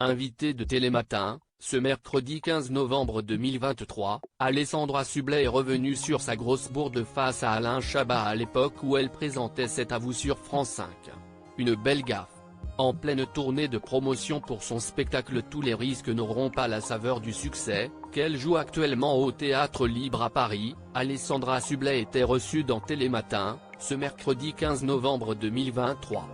Invité de Télématin, ce mercredi 15 novembre 2023, Alessandra Sublet est revenue sur sa grosse bourde face à Alain Chabat à l'époque où elle présentait cet avou sur France 5. Une belle gaffe. En pleine tournée de promotion pour son spectacle Tous les risques n'auront pas la saveur du succès, qu'elle joue actuellement au Théâtre Libre à Paris, Alessandra Sublet était reçue dans Télématin, ce mercredi 15 novembre 2023.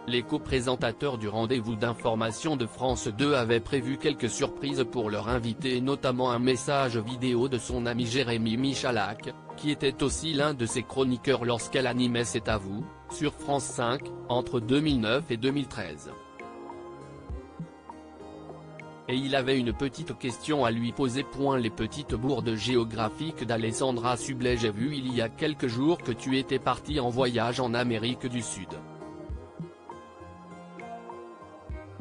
Les co-présentateurs du rendez-vous d'information de France 2 avaient prévu quelques surprises pour leur invité et notamment un message vidéo de son ami Jérémy Michalak, qui était aussi l'un de ses chroniqueurs lorsqu'elle animait cet avou, sur France 5, entre 2009 et 2013. Et il avait une petite question à lui poser. Les petites bourdes géographiques d'Alessandra Sublet. J'ai vu il y a quelques jours que tu étais parti en voyage en Amérique du Sud.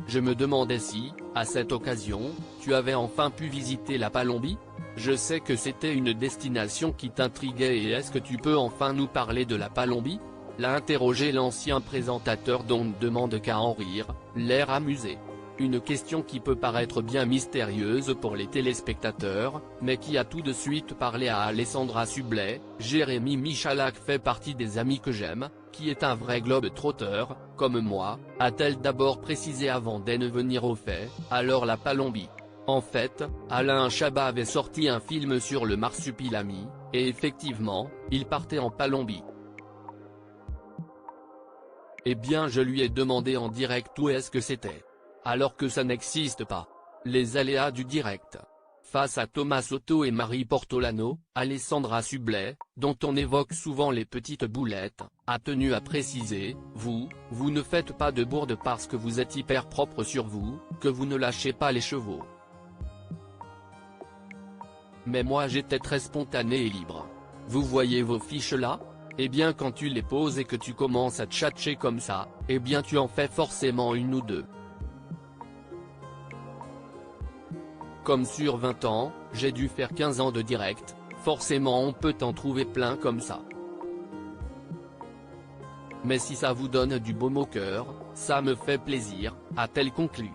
Je me demandais si, à cette occasion, tu avais enfin pu visiter la Palombie. Je sais que c'était une destination qui t'intriguait et est-ce que tu peux enfin nous parler de la Palombie ? L'a interrogé l'ancien présentateur dont ne demande qu'à en rire, l'air amusé. Une question qui peut paraître bien mystérieuse pour les téléspectateurs, mais qui a tout de suite parlé à Alessandra Sublet. Jérémy Michalak fait partie des amis que j'aime, qui est un vrai globe-trotteur, comme moi, a-t-elle d'abord précisé avant d'en venir au fait. Alors la Palombie. En fait, Alain Chabat avait sorti un film sur le marsupilami, et effectivement, il partait en Palombie. Eh bien je lui ai demandé en direct où est-ce que c'était. Alors que ça n'existe pas. Les aléas du direct. Face à Thomas Soto et Marie Portolano, Alessandra Sublet, dont on évoque souvent les petites boulettes, a tenu à préciser, vous ne faites pas de bourde parce que vous êtes hyper propre sur vous, que vous ne lâchez pas les chevaux. Mais moi j'étais très spontané et libre. Vous voyez vos fiches là ? Eh bien quand tu les poses et que tu commences à tchatcher comme ça, eh bien tu en fais forcément une ou deux. Comme sur 20 ans, j'ai dû faire 15 ans de direct, forcément on peut en trouver plein comme ça. Mais si ça vous donne du baume au cœur, ça me fait plaisir, a-t-elle conclu.